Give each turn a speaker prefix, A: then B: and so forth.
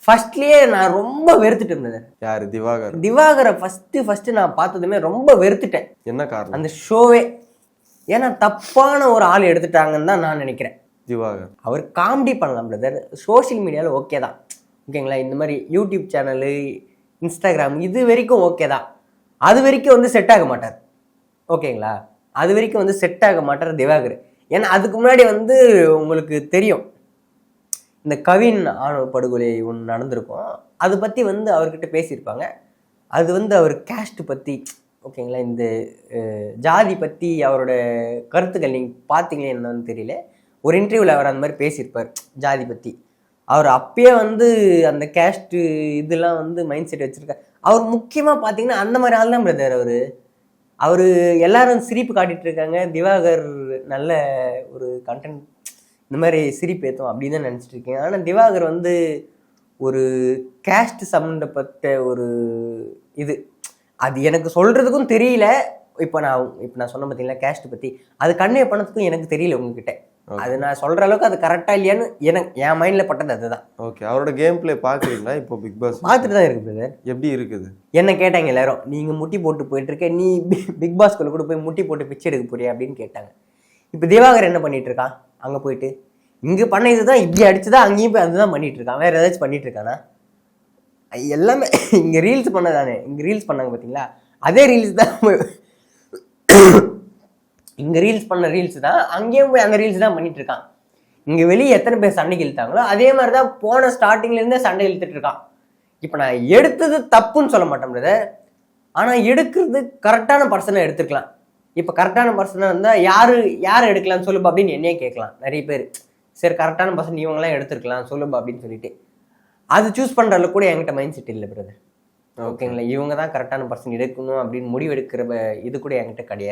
A: ஃபர்ஸ்ட்லயே நான் ரொம்ப வெறுத்துட்டேன் பிரதர்.
B: யாரு?
A: திவாகரை ஃபர்ஸ்ட் நான் பார்த்ததுமே ரொம்ப வெறுத்துட்டேன்.
B: என்ன காரணம்?
A: அந்த ஷோவே ஏன்னா தப்பான ஒரு ஆள் எடுத்துட்டாங்கன்னு தான் நான் நினைக்கிறேன்.
B: திவாகர்
A: அவர் காமெடி பண்ணலாம் பிரதர், சோஷியல் மீடியாவில் ஓகே தான், ஓகேங்களா. இந்த மாதிரி யூடியூப் சேனலு, இன்ஸ்டாகிராம் இது வரைக்கும் ஓகே தான். அது வரைக்கும் வந்து செட் ஆக மாட்டார், ஓகேங்களா. அது வரைக்கும் வந்து செட் ஆக மாட்டார் திவாகர். ஏன்னா அதுக்கு முன்னாடி வந்து உங்களுக்கு தெரியும், இந்த கவின் ஆணவ படுகொலை ஒன்று நடந்திருக்கும், அதை பற்றி வந்து அவர்கிட்ட பேசியிருப்பாங்க. அது வந்து அவர் கேஸ்ட் பற்றி, ஓகேங்களா, இந்த ஜாதி பற்றி அவரோட கருத்துக்கள் நீங்கள் பார்த்தீங்களே என்னன்னு தெரியல. ஒரு இன்டர்வியூவில் அவர் அந்த மாதிரி பேசியிருப்பார் ஜாதி பற்றி. அவர் அப்பயே வந்து அந்த கேஸ்ட்டு இதெல்லாம் வந்து மைண்ட் செட் வச்சுருக்கார். அவர் முக்கியமாக பார்த்தீங்கன்னா அந்த மாதிரி ஆள் தான் பிரதர். அவர் எல்லாரும் சிரிப்பு காட்டிகிட்டு இருக்காங்க, திவாகர் நல்ல ஒரு கண்டென்ட் இந்த மாதிரி சிரிப்பு ஏற்றும் அப்படின்னு தான் நினச்சிட்டு இருக்கேன். ஆனால் திவாகர் வந்து ஒரு கேஸ்ட் சம்மந்தப்பட்ட ஒரு இது, அது எனக்கு சொல்கிறதுக்கும் தெரியல. இப்போ நான் சொன்ன பார்த்தீங்களா கேஸ்ட் பற்றி, அது கன்வே பண்ணதுக்கும் எனக்கு தெரியல உங்ககிட்ட. அது நான் சொல்கிற அளவுக்கு அது கரெக்டாக இல்லையான்னு என் மைண்டில் பட்டது அதுதான்.
B: ஓகே, அவரோட கேம் பிளே பார்க்குறீங்களா? இப்போ பிக் பாஸ்
A: பார்த்துட்டு தான் இருக்குது பிரதர்.
B: எப்படி இருக்குது?
A: என்ன கேட்டாங்க எல்லாரும், நீங்கள் முட்டி போட்டு போயிட்டுருக்க, நீ பிக் பாஸ்குள்ளே கூட போய் முட்டி போட்டு பிச்சை எடுக்க போறியா அப்படின்னு கேட்டாங்க. இப்போ திவாகர் என்ன பண்ணிட்டு இருக்கான்? அங்கே போயிட்டு இங்கே பண்ண இதுதான் இப்படி அடிச்சுதான் அங்கேயும் போய் அதுதான் பண்ணிட்டு இருக்கான். வேற ஏதாச்சும் பண்ணிட்டு இருக்கானா? எல்லாமே இங்கே ரீல்ஸ் பண்ணதானே. இங்கே ரீல்ஸ் பண்ணாங்க பார்த்தீங்களா, அதே ரீல்ஸ் தான். இங்கே ரீல்ஸ் பண்ண ரீல்ஸ் தான் அங்கேயும் போய் அந்த ரீல்ஸ் தான் பண்ணிட்டு இருக்கான். இங்கே வெளியே எத்தனை பேர் சண்டை இழுத்தாங்களோ அதே மாதிரி தான் போன ஸ்டார்டிங்லேருந்தே சண்டை இழுத்துட்டு இருக்கான். இப்போ நான் எடுத்தது தப்புன்னு சொல்ல மாட்டேன் பிரதர், ஆனால் எடுக்கிறது கரெக்டான பர்சனை எடுத்துக்கலாம். இப்போ கரெக்டான பர்சனாக இருந்தால் யார் எடுக்கலாம்னு சொல்லுப்பா அப்படின்னு என்னையே கேட்கலாம் நிறைய பேர். சரி கரெக்டான பர்சன் இவங்களாம் எடுத்துருக்கலாம் சொல்லுப்பா அப்படின்னு சொல்லிட்டு, அது சூஸ் பண்ணுற அளவுக்கு கூட என்கிட்ட மைண்ட் செட் இல்லை பிரதர், ஓகேங்களா. இவங்க தான் கரெக்டான பர்சன் எடுக்கணும் அப்படின்னு முடிவு எடுக்கிற இது கூட என்கிட்ட கிடையாது.